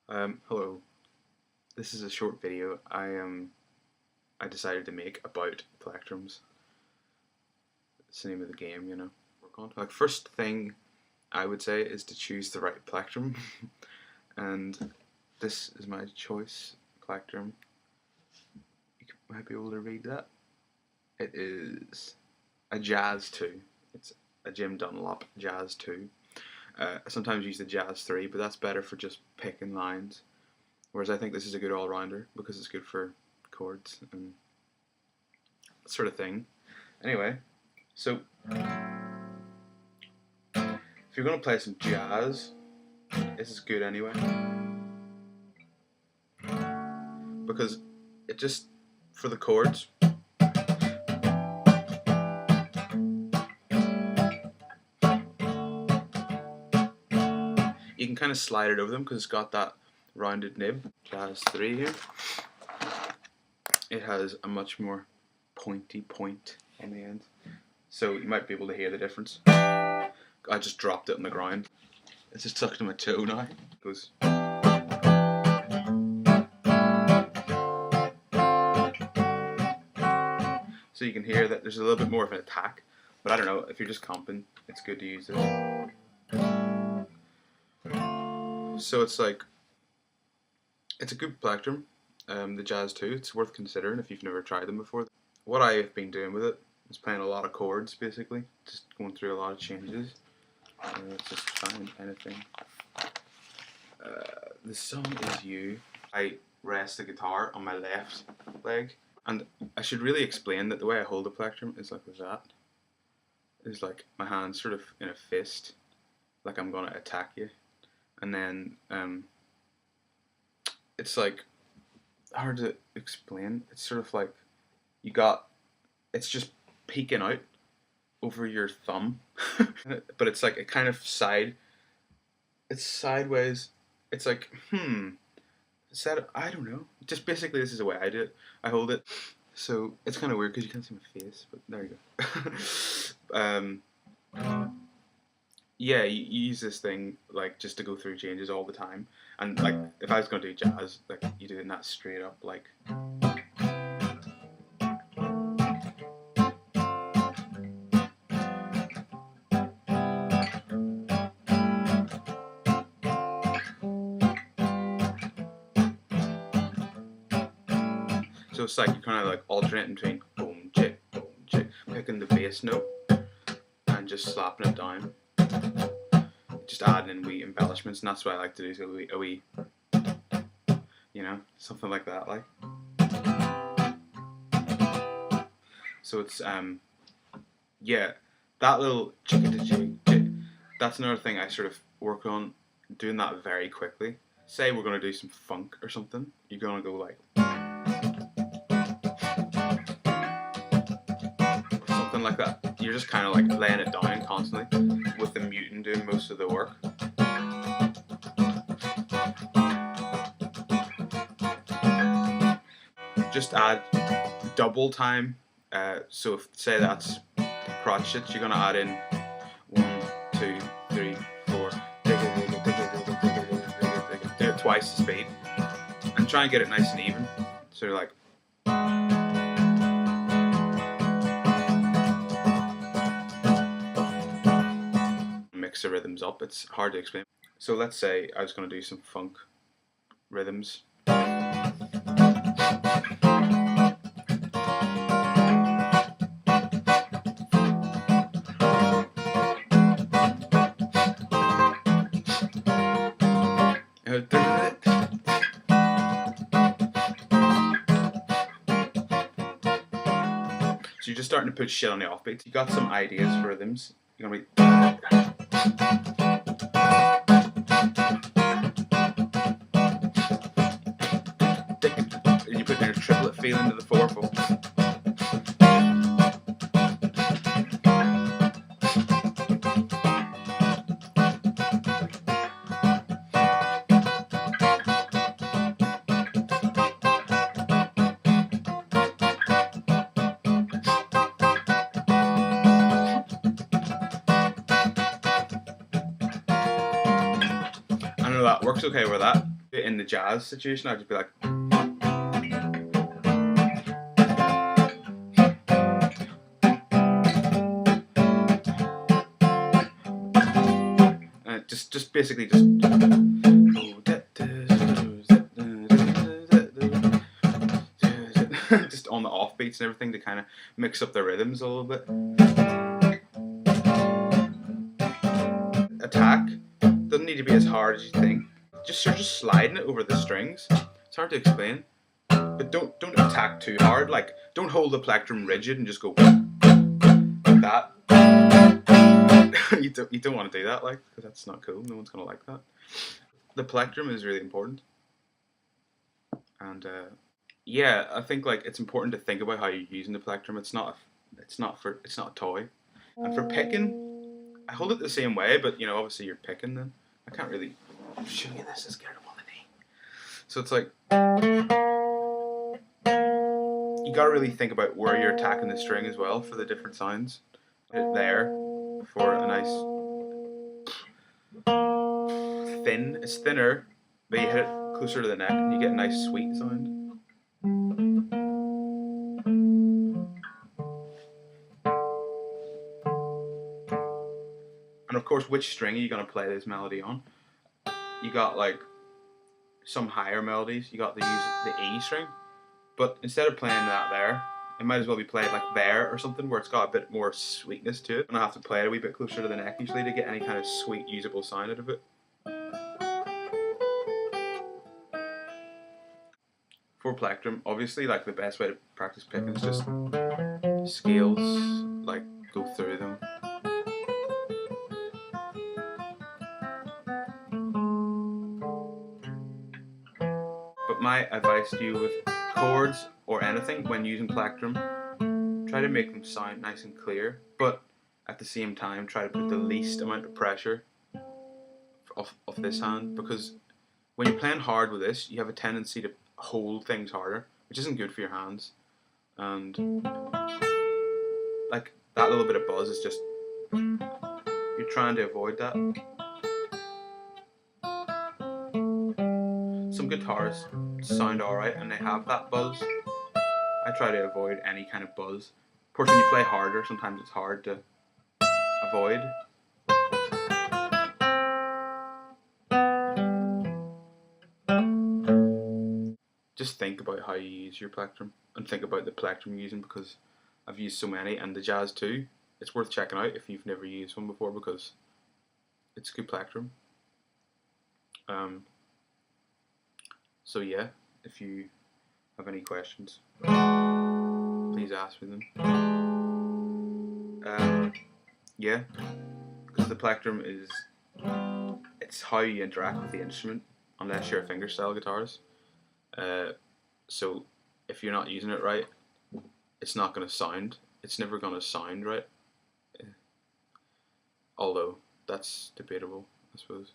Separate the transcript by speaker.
Speaker 1: Hello. This is a short video I decided to make about plectrums. It's the name of the game, you know. Work on. Like, first thing I would say is to choose the right plectrum, and this is my choice plectrum. You might be able to read that. It is a Jazz 2. It's a Jim Dunlop Jazz 2. I sometimes use the Jazz 3, but that's better for just picking lines. Whereas I think this is a good all-rounder because it's good for chords and that sort of thing. Anyway, so if you're going to play some jazz, this is good anyway. Because it just, for the chords, you can kind of slide it over them because it's got that rounded nib. Jazz 3 here. It has a much more pointy point on the end. So you might be able to hear the difference. I just dropped it on the ground. It's just stuck to my toe now. It goes. So you can hear that there's a little bit more of an attack. But I don't know, if you're just comping, it's good to use this. So it's like, it's a good plectrum, the Jazz 2. It's worth considering if you've never tried them before. What I've been doing with it is playing a lot of chords, basically, just going through a lot of changes. Let's just find anything. The song is You. I rest the guitar on my left leg, and I should really explain that the way I hold the plectrum is like that. It's like my hand's sort of in a fist, like I'm gonna attack you. And then it's like hard to explain. It's sort of like it's just peeking out over your thumb, but it's like a kind of it's sideways. It's like I don't know. Just basically, this is the way I do it. I hold it, so it's kind of weird because you can't see my face, but there you go. Yeah, you use this thing like just to go through changes all the time, and like if I was going to do jazz, like you do that straight up, like. So it's like you're kind of like alternating between boom, chick, picking the bass note and just slapping it down. Just adding in wee embellishments, and that's what I like to do. So a wee, you know, something like that, like. So it's yeah, that little chick. That's another thing I sort of work on, doing that very quickly. Say we're gonna do some funk or something, you're gonna go like, or something like that. You're just kind of like laying it down constantly, with the muting doing most of the work. Just add double time. So if say that's crotch shit, you're gonna add in 1, 2, 3, 4. Do it twice the speed, and try and get it nice and even. So you're like. Mix the rhythms up. It's hard to explain. So let's say I was going to do some funk rhythms. So you're just starting to put shit on the offbeats. You got some ideas for rhythms. You're gonna be. And you put your triplet feel into the 4/4. I know that works okay with that. In the jazz situation, I'd just be like, just basically just just on the off beats and everything to kind of mix up the rhythms a little bit. Attack doesn't need to be as hard as you think. You're just sliding it over the strings. It's hard to explain, but don't attack too hard. Like, don't hold the plectrum rigid and just go like that. you don't want to do that, like, because that's not cool. No one's gonna like that. The plectrum is really important, and yeah, I think like it's important to think about how you're using the plectrum. It's not a toy, and for picking, I hold it the same way, but you know, obviously you're picking then. I can't really show you this. It's kind of on the knee. So it's like you gotta really think about where you're attacking the string as well for the different sounds. Hit it there for a nice thin. It's thinner, but you hit it closer to the neck and you get a nice sweet sound. And of course, which string are you gonna play this melody on? You got like some higher melodies. You got to use the E string, but instead of playing that there, it might as well be played like there or something where it's got a bit more sweetness to it. And I have to play it a wee bit closer to the neck usually to get any kind of sweet, usable sound out of it. For plectrum, obviously, like the best way to practice picking is just scales, like go through them. But my advice to you with chords or anything when using plectrum, try to make them sound nice and clear, but at the same time try to put the least amount of pressure off this hand, because when you're playing hard with this, you have a tendency to hold things harder, which isn't good for your hands. And like that little bit of buzz is just, you're trying to avoid that. Some guitars sound alright and they have that buzz. I try to avoid any kind of buzz. Of course, when you play harder, sometimes it's hard to avoid. Just think about how you use your plectrum and think about the plectrum you're using, because I've used so many, and the jazz too. It's worth checking out if you've never used one before, because it's a good plectrum. So yeah, if you have any questions, please ask me them. Yeah, because the plectrum it's how you interact with the instrument, unless you're a fingerstyle guitarist. So if you're not using it right, it's not going to sound. It's never going to sound right. Although that's debatable, I suppose.